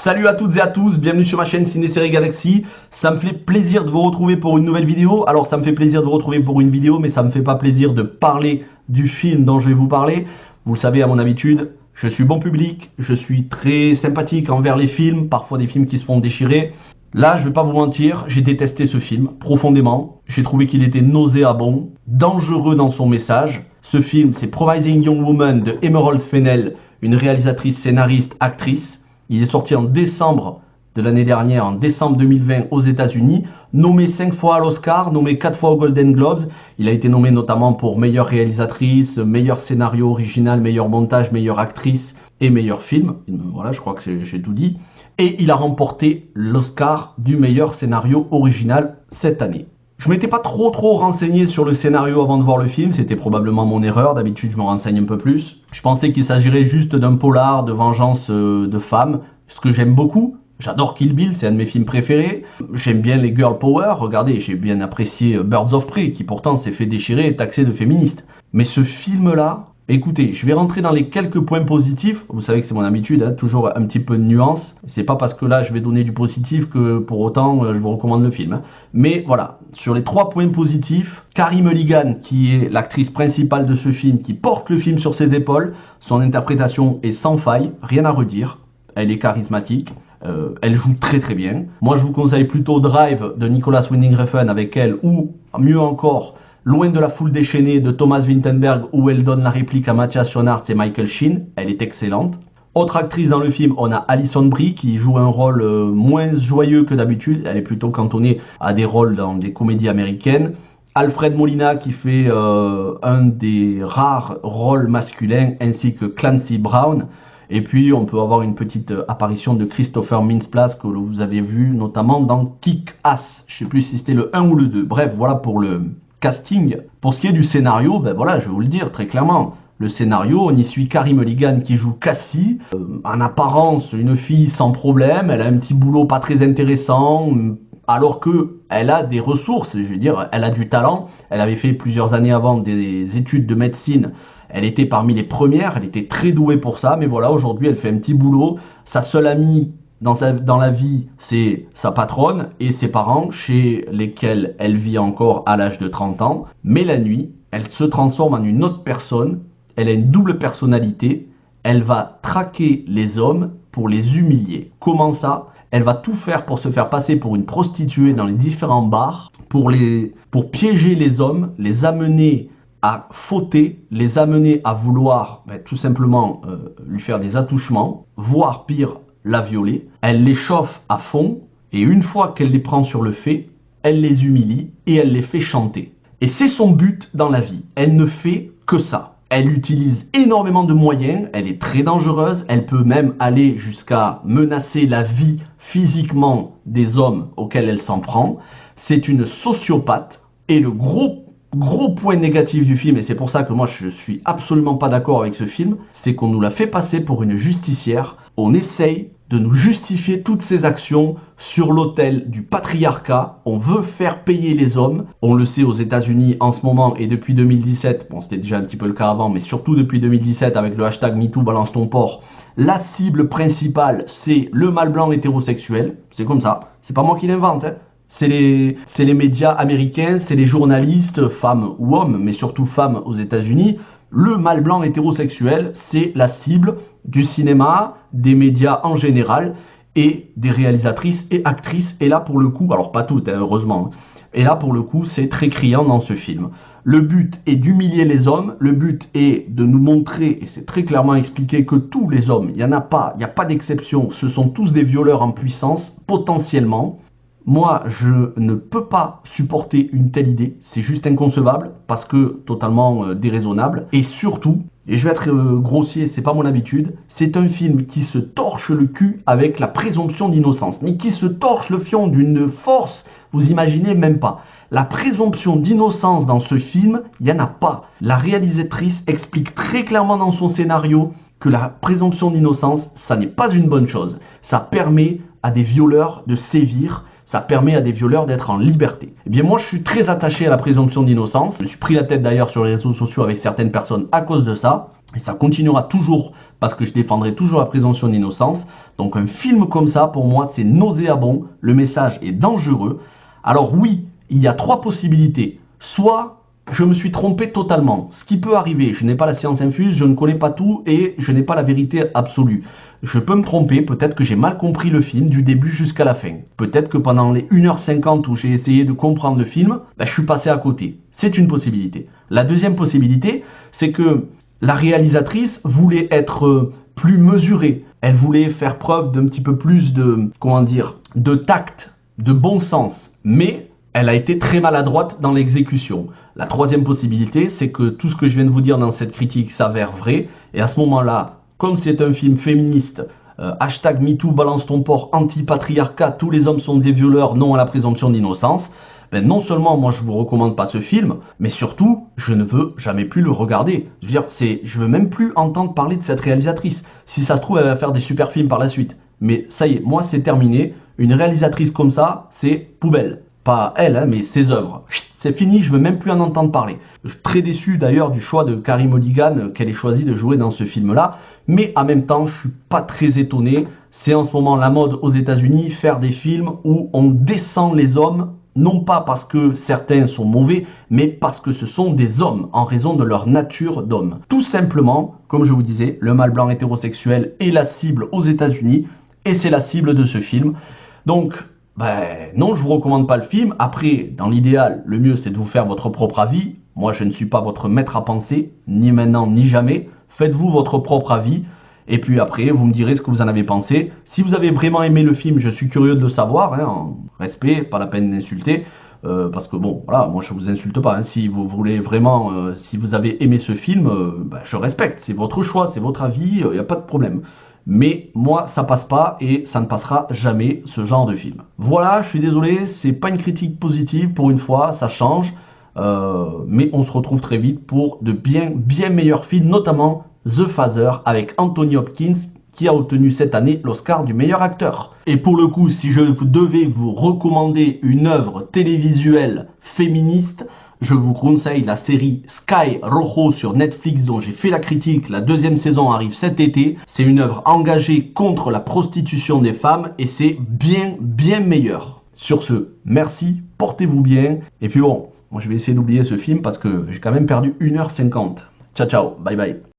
Salut à toutes et à tous, bienvenue sur ma chaîne Ciné Série Galaxy. Ça me fait plaisir de vous retrouver pour une nouvelle vidéo. Alors ça me fait plaisir de vous retrouver pour une vidéo, mais ça me fait pas plaisir de parler du film dont je vais vous parler. Vous le savez à mon habitude, je suis bon public, je suis très sympathique envers les films, parfois des films qui se font déchirer. Là, je vais pas vous mentir, j'ai détesté ce film profondément. J'ai trouvé qu'il était nauséabond, dangereux dans son message. Ce film, c'est Promising Young Woman de Emerald Fennell, une réalisatrice, scénariste, actrice. Il est sorti en décembre de l'année dernière, en décembre 2020 aux États-Unis, nommé 5 fois à l'Oscar, nommé 4 fois aux Golden Globes. Il a été nommé notamment pour meilleure réalisatrice, meilleur scénario original, meilleur montage, meilleure actrice et meilleur film. Voilà, je crois que j'ai tout dit. Et il a remporté l'Oscar du meilleur scénario original cette année. Je m'étais pas trop renseigné sur le scénario avant de voir le film, c'était probablement mon erreur, d'habitude je me renseigne un peu plus. Je pensais qu'il s'agirait juste d'un polar de vengeance de femmes, ce que j'aime beaucoup. J'adore Kill Bill, c'est un de mes films préférés. J'aime bien les girl power, regardez, j'ai bien apprécié Birds of Prey, qui pourtant s'est fait déchirer et taxé de féministe. Mais ce film-là, écoutez, je vais rentrer dans les quelques points positifs. Vous savez que c'est mon habitude, hein, toujours un petit peu de nuance. C'est pas parce que là je vais donner du positif que pour autant je vous recommande le film. Hein. Mais voilà, sur les 3 points positifs, Carey Mulligan, qui est l'actrice principale de ce film, qui porte le film sur ses épaules, son interprétation est sans faille, rien à redire. Elle est charismatique. Elle joue très très bien. Moi je vous conseille plutôt Drive de Nicolas Winding Refn avec elle, ou mieux encore Loin de la foule déchaînée de Thomas Vinterberg, où elle donne la réplique à Matthias Schoenaerts et Michael Sheen. Elle est excellente. Autre actrice dans le film, on a Alison Brie qui joue un rôle moins joyeux que d'habitude. Elle est plutôt cantonnée à des rôles dans des comédies américaines. Alfred Molina qui fait un des rares rôles masculins, ainsi que Clancy Brown. Et puis on peut avoir une petite apparition de Christopher Mintz-Plasse que vous avez vu notamment dans Kick-Ass. Je sais plus si c'était le 1 ou le 2. Bref, voilà pour le casting. Pour ce qui est du scénario, ben voilà, je vais vous le dire très clairement. Le scénario, on y suit Carey Mulligan qui joue Cassie. En apparence, une fille sans problème. Elle a un petit boulot pas très intéressant, alors que elle a des ressources. Je veux dire, elle a du talent. Elle avait fait plusieurs années avant des études de médecine. Elle était parmi les premières, elle était très douée pour ça, mais voilà, aujourd'hui, elle fait un petit boulot. Sa seule amie dans la vie, c'est sa patronne et ses parents, chez lesquels elle vit encore à l'âge de 30 ans. Mais la nuit, elle se transforme en une autre personne, elle a une double personnalité, elle va traquer les hommes pour les humilier. Comment ça ? Elle va tout faire pour se faire passer pour une prostituée dans les différents bars, pour piéger les hommes, les amener à fauter, les amener à vouloir tout simplement lui faire des attouchements, voire pire, la violer. Elle les chauffe à fond et une fois qu'elle les prend sur le fait, elle les humilie et elle les fait chanter. Et c'est son but dans la vie. Elle ne fait que ça. Elle utilise énormément de moyens, elle est très dangereuse, elle peut même aller jusqu'à menacer la vie physiquement des hommes auxquels elle s'en prend. C'est une sociopathe et le gros point négatif du film, et c'est pour ça que moi je suis absolument pas d'accord avec ce film, c'est qu'on nous l'a fait passer pour une justicière. On essaye de nous justifier toutes ces actions sur l'autel du patriarcat. On veut faire payer les hommes. On le sait aux États-Unis en ce moment et depuis 2017, bon c'était déjà un petit peu le cas avant, mais surtout depuis 2017 avec le hashtag MeToo balance ton porc, la cible principale c'est le mâle blanc hétérosexuel. C'est comme ça, c'est pas moi qui l'invente, hein. C'est les médias américains, c'est les journalistes, femmes ou hommes, mais surtout femmes aux États-Unis. Le mâle blanc hétérosexuel, c'est la cible du cinéma, des médias en général, et des réalisatrices et actrices. Et là, pour le coup, alors pas toutes, hein, heureusement, et là, pour le coup, c'est très criant dans ce film. Le but est d'humilier les hommes, le but est de nous montrer, et c'est très clairement expliqué, que tous les hommes, il n'y a pas d'exception, ce sont tous des violeurs en puissance, potentiellement. Moi, je ne peux pas supporter une telle idée, c'est juste inconcevable, parce que totalement déraisonnable, et surtout, et je vais être grossier, c'est pas mon habitude, c'est un film qui se torche le cul avec la présomption d'innocence, mais qui se torche le fion d'une force, vous imaginez même pas. La présomption d'innocence dans ce film, il n'y en a pas. La réalisatrice explique très clairement dans son scénario que la présomption d'innocence, ça n'est pas une bonne chose. Ça permet à des violeurs de sévir. ça permet à des violeurs d'être en liberté. Eh bien moi je suis très attaché à la présomption d'innocence, je me suis pris la tête d'ailleurs sur les réseaux sociaux avec certaines personnes à cause de ça, et ça continuera toujours parce que je défendrai toujours la présomption d'innocence. Donc un film comme ça, pour moi, c'est nauséabond, le message est dangereux. Alors oui, il y a trois possibilités. Soit je me suis trompé totalement, ce qui peut arriver, je n'ai pas la science infuse, je ne connais pas tout et je n'ai pas la vérité absolue. Je peux me tromper, peut-être que j'ai mal compris le film du début jusqu'à la fin. Peut-être que pendant les 1h50 où j'ai essayé de comprendre le film, je suis passé à côté. C'est une possibilité. La deuxième possibilité, c'est que la réalisatrice voulait être plus mesurée. Elle voulait faire preuve d'un petit peu plus de, comment dire, de tact, de bon sens. Mais elle a été très maladroite dans l'exécution. La troisième possibilité, c'est que tout ce que je viens de vous dire dans cette critique s'avère vrai. Et à ce moment-là, comme c'est un film féministe, hashtag MeToo, balance ton porc, anti-patriarcat, tous les hommes sont des violeurs, non à la présomption d'innocence, ben non seulement moi je vous recommande pas ce film, mais surtout je ne veux jamais plus le regarder. Je veux dire, je veux même plus entendre parler de cette réalisatrice. Si ça se trouve, elle va faire des super films par la suite. Mais ça y est, moi c'est terminé. Une réalisatrice comme ça, c'est poubelle. Pas elle, hein, mais ses œuvres. C'est fini, je veux même plus en entendre parler. Je suis très déçu d'ailleurs du choix de Carey Mulligan qu'elle ait choisi de jouer dans ce film-là, mais en même temps, je suis pas très étonné. C'est en ce moment la mode aux États-Unis, faire des films où on descend les hommes, non pas parce que certains sont mauvais, mais parce que ce sont des hommes, en raison de leur nature d'homme. Tout simplement, comme je vous disais, le mâle blanc hétérosexuel est la cible aux États-Unis, et c'est la cible de ce film. Donc, non, je vous recommande pas le film. Après, dans l'idéal, le mieux c'est de vous faire votre propre avis. Moi, je ne suis pas votre maître à penser, ni maintenant, ni jamais. Faites-vous votre propre avis. Et puis après, vous me direz ce que vous en avez pensé. Si vous avez vraiment aimé le film, je suis curieux de le savoir. Hein, en respect, pas la peine d'insulter. Parce que bon, voilà, moi je vous insulte pas. Hein. Si vous voulez vraiment, si vous avez aimé ce film, je respecte. C'est votre choix, c'est votre avis, il n'y a pas de problème. Mais moi, ça passe pas et ça ne passera jamais ce genre de film. Voilà, je suis désolé, c'est pas une critique positive pour une fois, ça change. Mais on se retrouve très vite pour de bien meilleurs films, notamment The Father avec Anthony Hopkins qui a obtenu cette année l'Oscar du meilleur acteur. Et pour le coup, si je devais vous recommander une œuvre télévisuelle féministe, je vous conseille la série Sky Rojo sur Netflix dont j'ai fait la critique. La deuxième saison arrive cet été. C'est une œuvre engagée contre la prostitution des femmes et c'est bien meilleur. Sur ce, merci, portez-vous bien. Et puis bon, moi je vais essayer d'oublier ce film parce que j'ai quand même perdu 1h50. Ciao ciao, bye bye.